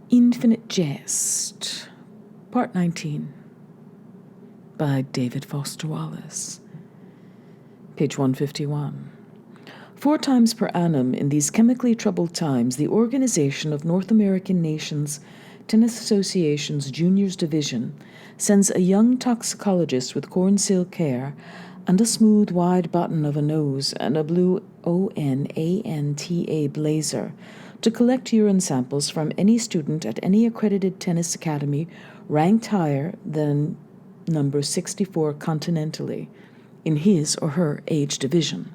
Infinite Jest, Part 19, by David Foster Wallace. Page 151. 4 times per annum in these chemically troubled times, the Organization of North American Nations Tennis Association's Juniors Division sends a young toxicologist with corn silk hair and a smooth, wide button of a nose and a blue ONANTA blazer to collect urine samples from any student at any accredited tennis academy ranked higher than number 64 continentally in his or her age division.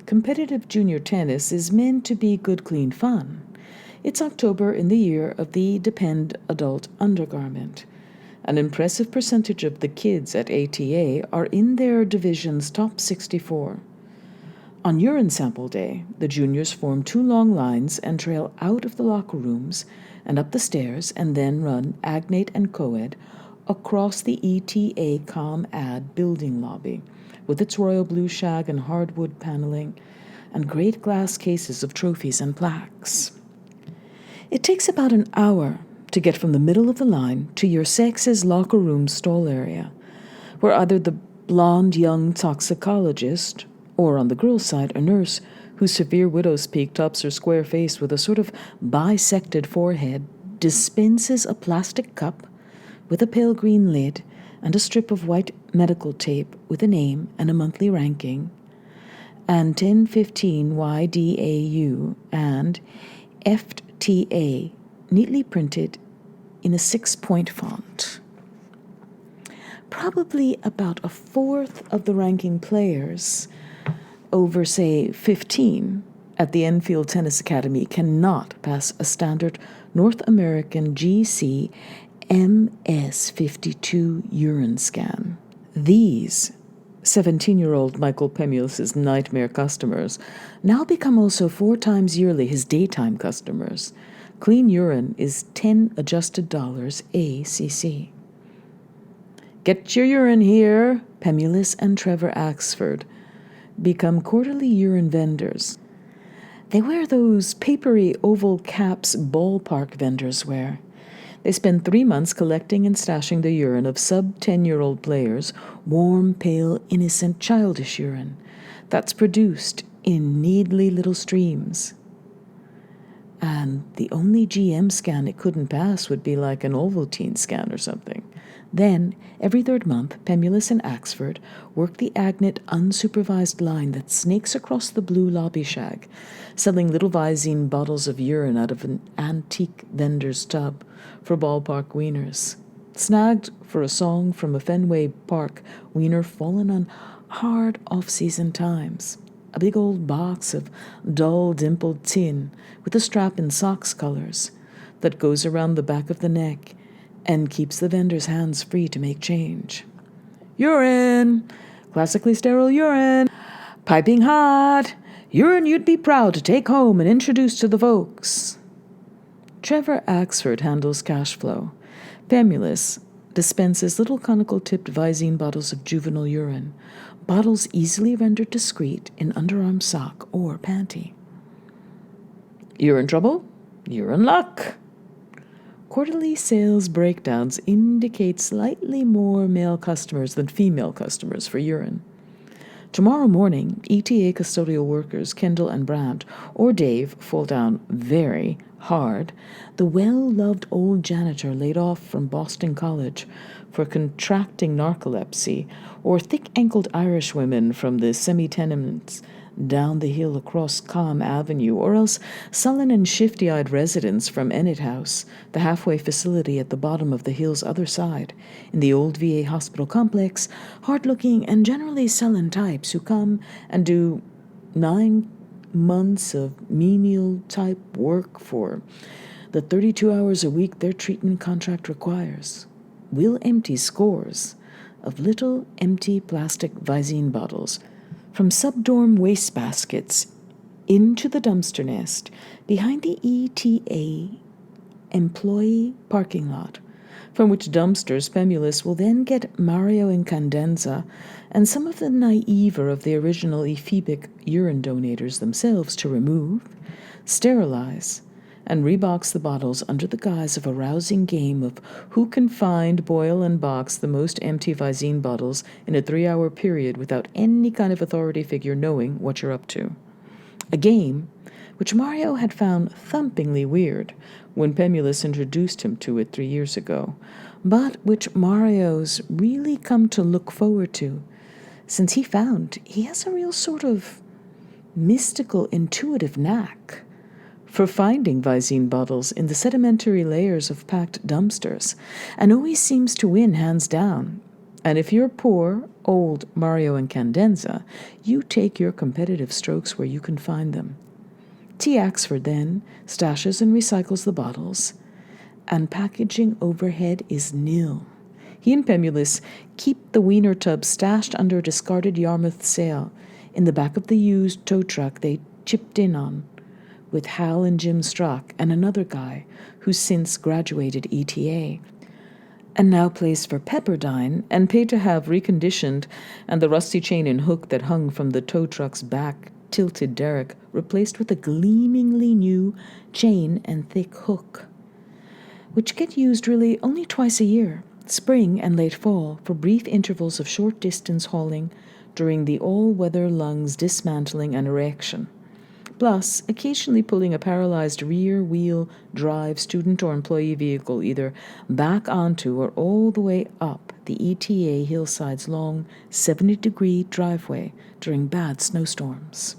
Competitive junior tennis is meant to be good, clean fun. It's October in the year of the Depend adult undergarment. An impressive percentage of the kids at ATA are in their division's top 64. On urine sample day, the juniors form 2 long lines and trail out of the locker rooms and up the stairs and then run agnate and coed across the ETA ComAd building lobby with its royal blue shag and hardwood paneling and great glass cases of trophies and plaques. It takes about an hour to get from the middle of the line to your sex's locker room stall area, where either the blonde young toxicologist or, on the girl's side, a nurse whose severe widow's peak tops her square face with a sort of bisected forehead dispenses a plastic cup with a pale green lid and a strip of white medical tape with a name and a monthly ranking, and 1015 YDAU and FTA neatly printed in a 6-point font. Probably about a fourth of the ranking players, over, say, 15, at the Enfield Tennis Academy cannot pass a standard North American GC MS52 urine scan. These 17-year-old Michael Pemulus's nightmare customers now become also 4 times yearly his daytime customers. Clean urine is $10 adjusted dollars ACC. Get your urine here, Pemulus and Trevor Axford become quarterly urine vendors. They wear those papery oval caps ballpark vendors wear. They spend 3 months collecting and stashing the urine of sub-10-year-old players, warm, pale, innocent, childish urine that's produced in needly little streams. And the only GM scan it couldn't pass would be like an Ovaltine scan or something. Then, every 3rd month, Pemulus and Axford work the Agnet unsupervised line that snakes across the blue lobby shag, selling little Visine bottles of urine out of an antique vendor's tub for ballpark wieners. Snagged for a song from a Fenway Park wiener fallen on hard off-season times. A big old box of dull, dimpled tin with a strap in socks colors that goes around the back of the neck and keeps the vendor's hands free to make change. Urine! Classically sterile urine! Piping hot! Urine you'd be proud to take home and introduce to the folks. Trevor Axford handles cash flow. Pemulus dispenses little conical-tipped Visine bottles of juvenile urine, bottles easily rendered discreet in underarm sock or panty. You're in trouble? You're in luck. Quarterly sales breakdowns indicate slightly more male customers than female customers for urine. Tomorrow morning, ETA custodial workers Kendall and Brandt, or Dave, fall down very hard. The well-loved old janitor laid off from Boston College for contracting narcolepsy, or thick-ankled Irish women from the semi-tenements down the hill across Calm Avenue, or else sullen and shifty-eyed residents from Enid House, the halfway facility at the bottom of the hill's other side, in the old VA hospital complex, hard-looking and generally sullen types who come and do 9 months of menial-type work for the 32 hours a week their treatment contract requires. We'll empty scores of little empty plastic Visine bottles from subdorm wastebaskets into the dumpster nest behind the ETA employee parking lot, from which dumpsters Pemulus will then get Mario Incandenza and some of the naiver of the original ephebic urine donators themselves to remove sterilize, and rebox the bottles under the guise of a rousing game of who can find, boil, and box the most empty Visine bottles in a 3-hour period without any kind of authority figure knowing what you're up to. A game which Mario had found thumpingly weird when Pemulus introduced him to it 3 years ago, but which Mario's really come to look forward to, since he found he has a real sort of mystical, intuitive knack for finding Visine bottles in the sedimentary layers of packed dumpsters, and always seems to win hands down. And if you're poor, old Mario and Candenza, you take your competitive strokes where you can find them. T. Axford then stashes and recycles the bottles, and packaging overhead is nil. He and Pemulus keep the wiener tub stashed under a discarded Yarmouth sail in the back of the used tow truck they chipped in on, with Hal and Jim Strock and another guy who's since graduated ETA, and now plays for Pepperdine and paid to have reconditioned and the rusty chain and hook that hung from the tow truck's back tilted derrick replaced with a gleamingly new chain and thick hook, which get used really only twice a year, spring and late fall, for brief intervals of short-distance hauling during the all-weather lungs dismantling and erection, plus occasionally pulling a paralyzed rear-wheel drive student or employee vehicle either back onto or all the way up the ETA hillside's long 70-degree driveway during bad snowstorms.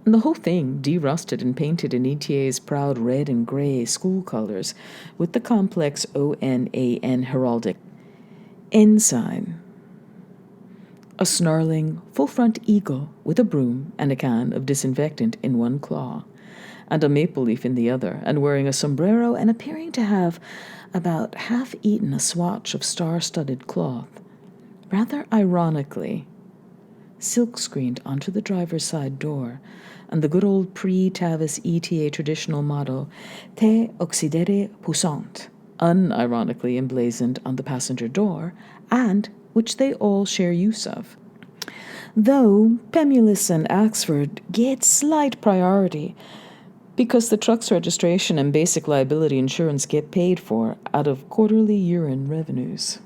And the whole thing de-rusted and painted in ETA's proud red and gray school colors with the complex ONAN heraldic ensign. A snarling, full-front eagle with a broom and a can of disinfectant in one claw, and a maple leaf in the other, and wearing a sombrero and appearing to have about half-eaten a swatch of star-studded cloth, rather ironically silk-screened onto the driver's side door, and the good old pre-Tavis ETA traditional motto, Te Occidere Poussant, unironically emblazoned on the passenger door, and which they all share use of. Though Pemulus and Axford get slight priority because the truck's registration and basic liability insurance get paid for out of quarterly urine revenues.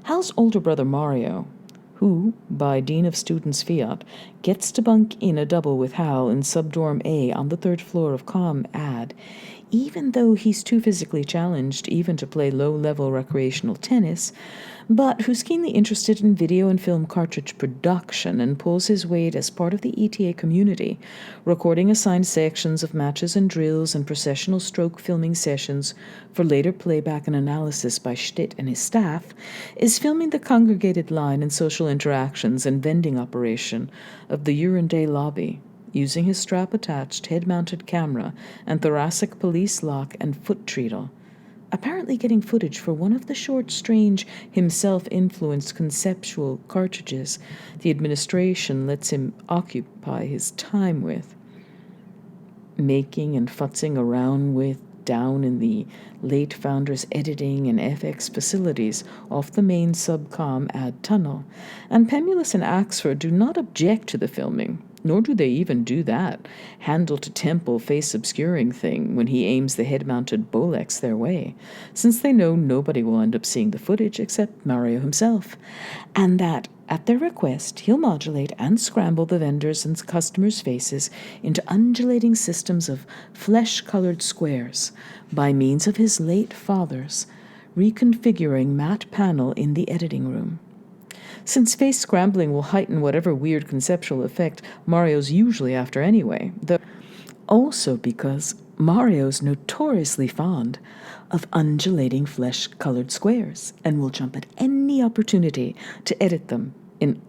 Hal's older brother Mario, who, by Dean of Students Fiat, gets to bunk in a double with Hal in Subdorm A on the 3rd floor of Com Ad, even though he's too physically challenged even to play low-level recreational tennis, but who's keenly interested in video and film cartridge production and pulls his weight as part of the ETA community, recording assigned sections of matches and drills and processional stroke filming sessions for later playback and analysis by Schtitt and his staff, is filming the congregated line and social interactions and vending operation of the Urine Day lobby, using his strap-attached head-mounted camera and thoracic police lock and foot treadle, apparently getting footage for one of the short, strange, himself-influenced conceptual cartridges the administration lets him occupy his time with, making and futzing around with down in the late founder's editing and FX facilities off the main Subcom Ad tunnel, and Pemulus and Axford do not object to the filming, nor do they even do that handle-to-temple face-obscuring thing when he aims the head-mounted Bolex their way, since they know nobody will end up seeing the footage except Mario himself, and that, at their request, he'll modulate and scramble the vendors' and customers' faces into undulating systems of flesh-colored squares by means of his late father's reconfiguring matte panel in the editing room. Since face scrambling will heighten whatever weird conceptual effect Mario's usually after anyway, though also because Mario's notoriously fond of undulating flesh-colored squares and will jump at any opportunity to edit them in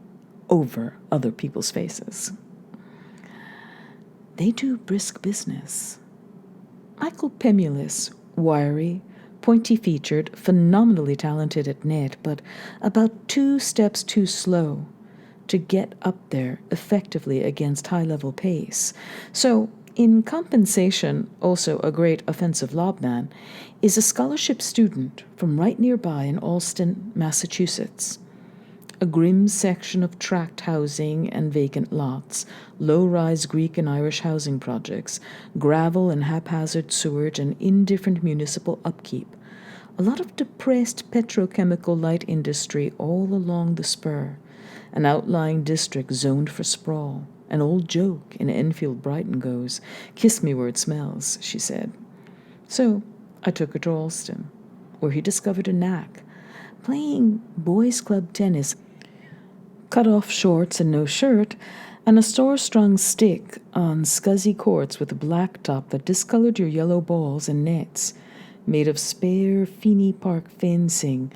over other people's faces. They do brisk business. Michael Pemulus, wiry, pointy-featured, phenomenally talented at net, but about 2 steps too slow to get up there effectively against high-level pace. So, in compensation, also a great offensive lobman, is a scholarship student from right nearby in Allston, Massachusetts. A grim section of tract housing and vacant lots, low-rise Greek and Irish housing projects, gravel and haphazard sewage, and indifferent municipal upkeep. A lot of depressed petrochemical light industry all along the spur. An outlying district zoned for sprawl. An old joke in Enfield Brighton goes, "Kiss me where it smells," she said. So I took her to Alston, where he discovered a knack, playing boys' club tennis, cut-off shorts and no shirt, and a store-strung stick on scuzzy courts with a black top that discolored your yellow balls and nets, made of spare Feeney Park fencing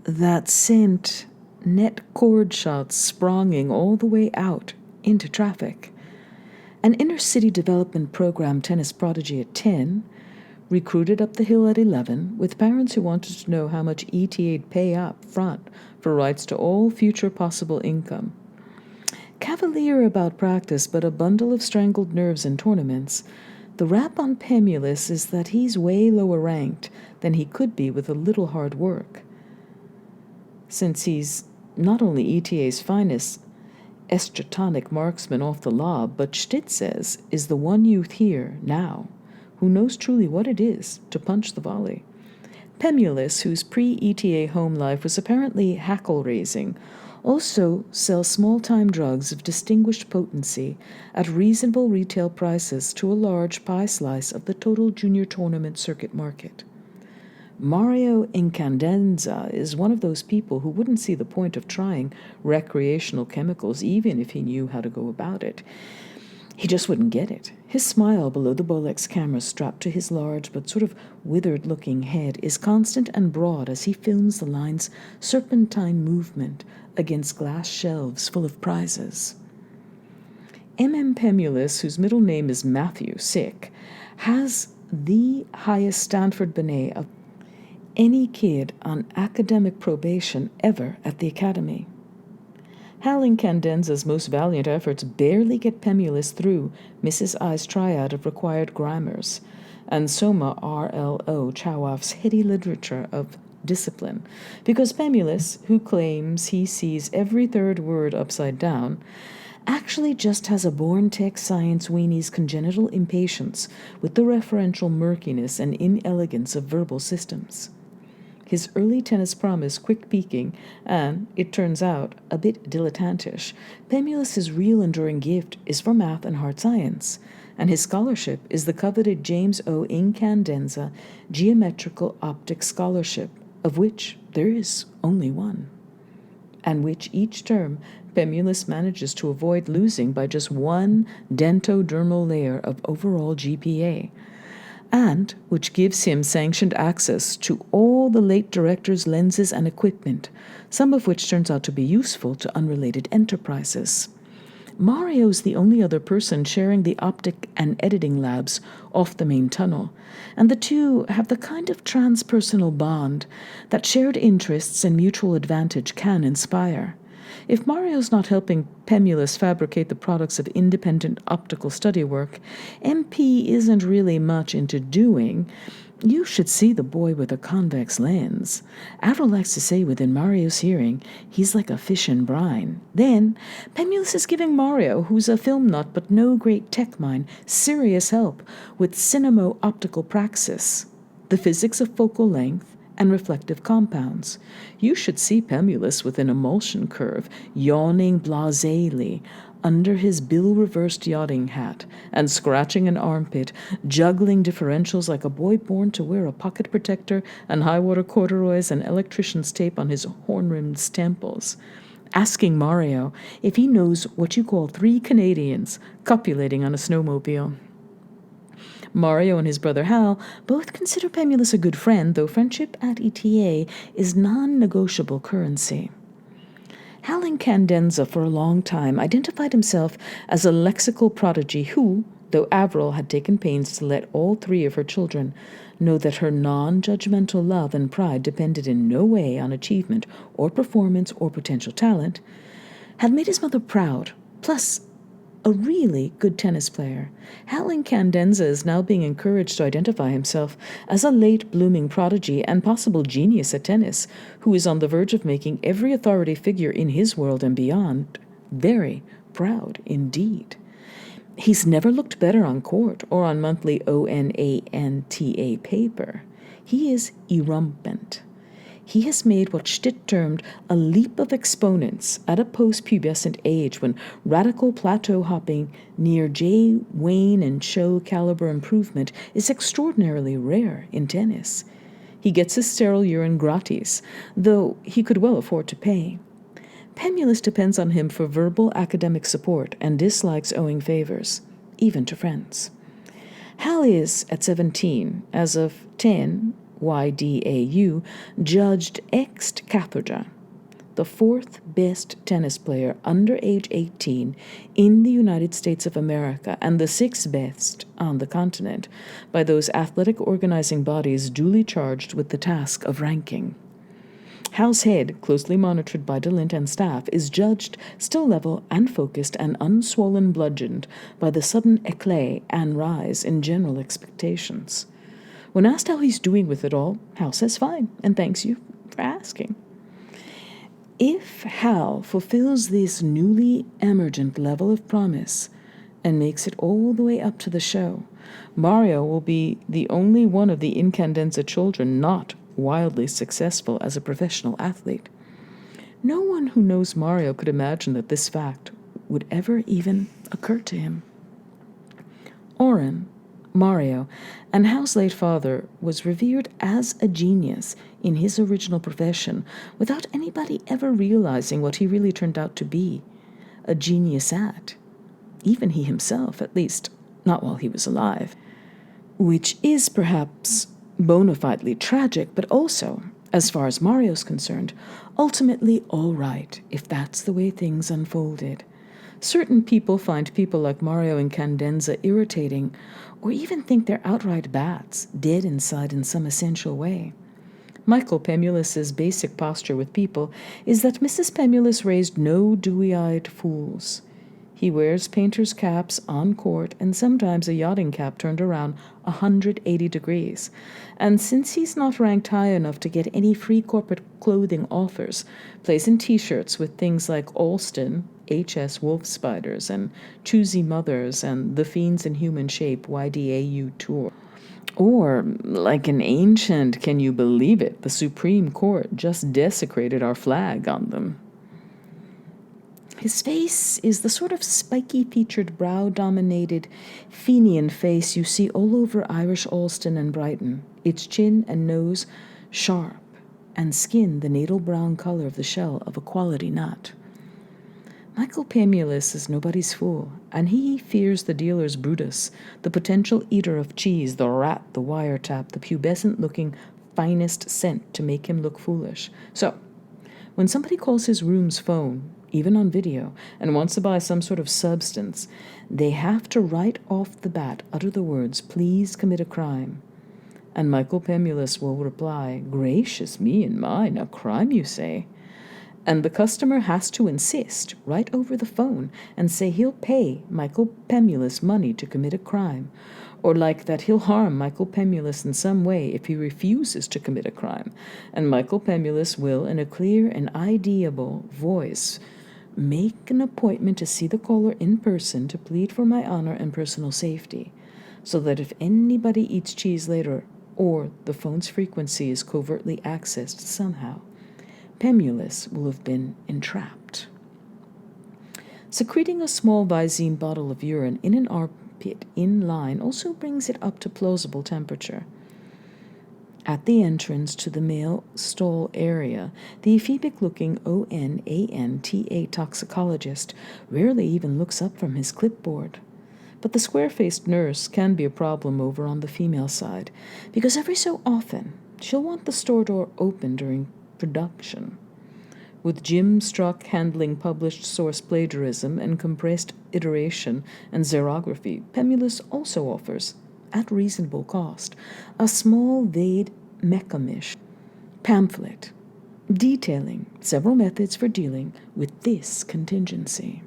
that sent net cord shots spronging all the way out into traffic. An inner-city development program tennis prodigy at 10, recruited up the hill at 11, with parents who wanted to know how much ETA'd pay up front for rights to all future possible income. Cavalier about practice, but a bundle of strangled nerves in tournaments, the rap on Pemulus is that he's way lower ranked than he could be with a little hard work. Since he's not only ETA's finest estratonic marksman off the lob, but Stitz says is the one youth here, now, who knows truly what it is to punch the volley. Pemulus, whose pre-ETA home life was apparently hackle-raising, also sells small-time drugs of distinguished potency at reasonable retail prices to a large pie slice of the total junior tournament circuit market. Mario Incandenza is one of those people who wouldn't see the point of trying recreational chemicals even if he knew how to go about it. He just wouldn't get it. His smile below the Bolex camera strapped to his large but sort of withered-looking head is constant and broad as he films the line's serpentine movement against glass shelves full of prizes. M.M. Pemulus, whose middle name is Matthew, has the highest Stanford Binet of any kid on academic probation ever at the Academy. Hal Incandenza's most valiant efforts barely get Pemulus through Mrs. I's triad of required grammars, and Soma R.L.O. Chowaf's heady literature of discipline, because Pemulus, who claims he sees every third word upside down, actually just has a born tech science weenie's congenital impatience with the referential murkiness and inelegance of verbal systems. His early tennis promise quick-peaking and, it turns out, a bit dilettantish, Pemulus's real enduring gift is for math and hard science, and his scholarship is the coveted James O. Incandenza Geometrical Optic Scholarship, of which there is only one, and which each term Pemulus manages to avoid losing by just one dentodermal layer of overall GPA, and which gives him sanctioned access to all the late director's lenses and equipment, some of which turns out to be useful to unrelated enterprises. Mario's the only other person sharing the optic and editing labs off the main tunnel, and the two have the kind of transpersonal bond that shared interests and mutual advantage can inspire. If Mario's not helping Pemulus fabricate the products of independent optical study work, MP isn't really much into doing. You should see the boy with a convex lens. Avril likes to say within Mario's hearing, he's like a fish in brine. Then, Pemulus is giving Mario, who's a film nut but no great tech mind, serious help with cinemo-optical praxis, the physics of focal length, and reflective compounds. You should see Pemulus with an emulsion curve, yawning blasely under his bill-reversed yachting hat, and scratching an armpit, juggling differentials like a boy born to wear a pocket protector and high-water corduroys and electrician's tape on his horn-rimmed temples, asking Mario if he knows what you call 3 Canadians copulating on a snowmobile. Mario and his brother Hal both consider Pemulus a good friend, though friendship at ETA is non-negotiable currency. Hal Incandenza for a long time identified himself as a lexical prodigy who, though Avril had taken pains to let all 3 of her children know that her non-judgmental love and pride depended in no way on achievement or performance or potential talent, had made his mother proud, plus a really good tennis player. Hal Incandenza is now being encouraged to identify himself as a late-blooming prodigy and possible genius at tennis, who is on the verge of making every authority figure in his world and beyond very proud indeed. He's never looked better on court or on monthly ONANTA paper. He is irrumpant. He has made what Stitt termed a leap of exponents at a post-pubescent age when radical plateau hopping near Jay, Wayne, and Cho caliber improvement is extraordinarily rare in tennis. He gets his sterile urine gratis, though he could well afford to pay. Pemulus depends on him for verbal academic support and dislikes owing favors, even to friends. Hal is, at 17, as of 10 YDAU, judged ex cathedra, the fourth best tennis player under age 18 in the United States of America and the sixth best on the continent by those athletic organizing bodies duly charged with the task of ranking. Hal's head, closely monitored by DeLint and staff, is judged still level and focused and unswollen bludgeoned by the sudden éclat and rise in general expectations. When asked how he's doing with it all, Hal says fine, and thanks you for asking. If Hal fulfills this newly emergent level of promise and makes it all the way up to the show, Mario will be the only one of the Incandenza children not wildly successful as a professional athlete. No one who knows Mario could imagine that this fact would ever even occur to him. Oren, Mario, and Hal's late father, was revered as a genius in his original profession without anybody ever realizing what he really turned out to be, a genius at. Even he himself, at least not while he was alive. Which is perhaps bona fidely tragic, but also, as far as Mario's concerned, ultimately all right if that's the way things unfolded. Certain people find people like Mario Incandenza irritating, or even think they're outright bats, dead inside in some essential way. Michael Pemulus's basic posture with people is that Mrs. Pemulus raised no dewy-eyed fools. He wears painter's caps on court and sometimes a yachting cap turned around 180 degrees. And since he's not ranked high enough to get any free corporate clothing offers, plays in T-shirts with things like Alston, HS Wolf Spiders, and Choosy Mothers, and The Fiends in Human Shape YDAU Tour. Or, like an ancient, can you believe it, the Supreme Court just desecrated our flag on them. His face is the sort of spiky-featured, brow-dominated, Fenian face you see all over Irish Alston and Brighton, its chin and nose sharp, and skin the natal brown color of the shell of a quality nut. Michael Pemulus is nobody's fool, and he fears the dealer's Brutus, the potential eater of cheese, the rat, the wiretap, the pubescent-looking finest scent to make him look foolish. So, when somebody calls his room's phone, even on video, and wants to buy some sort of substance, they have to right off the bat utter the words, "Please commit a crime." And Michael Pemulus will reply, "Gracious me and mine, a crime, you say?" And the customer has to insist right over the phone and say he'll pay Michael Pemulus money to commit a crime, or like that he'll harm Michael Pemulus in some way if he refuses to commit a crime, and Michael Pemulus will, in a clear and ideable voice, make an appointment to see the caller in person to plead for my honor and personal safety, so that if anybody eats cheese later or the phone's frequency is covertly accessed somehow, Pemulus will have been entrapped. Secreting a small Visine bottle of urine in an armpit in line also brings it up to plausible temperature. At the entrance to the male stall area, the ephebic-looking ONANTA toxicologist rarely even looks up from his clipboard. But the square-faced nurse can be a problem over on the female side, because every so often she'll want the store door open during production. With Jim Struck handling published source plagiarism and compressed iteration and xerography, Pemulus also offers, at reasonable cost, a small Vade Mechamish pamphlet detailing several methods for dealing with this contingency.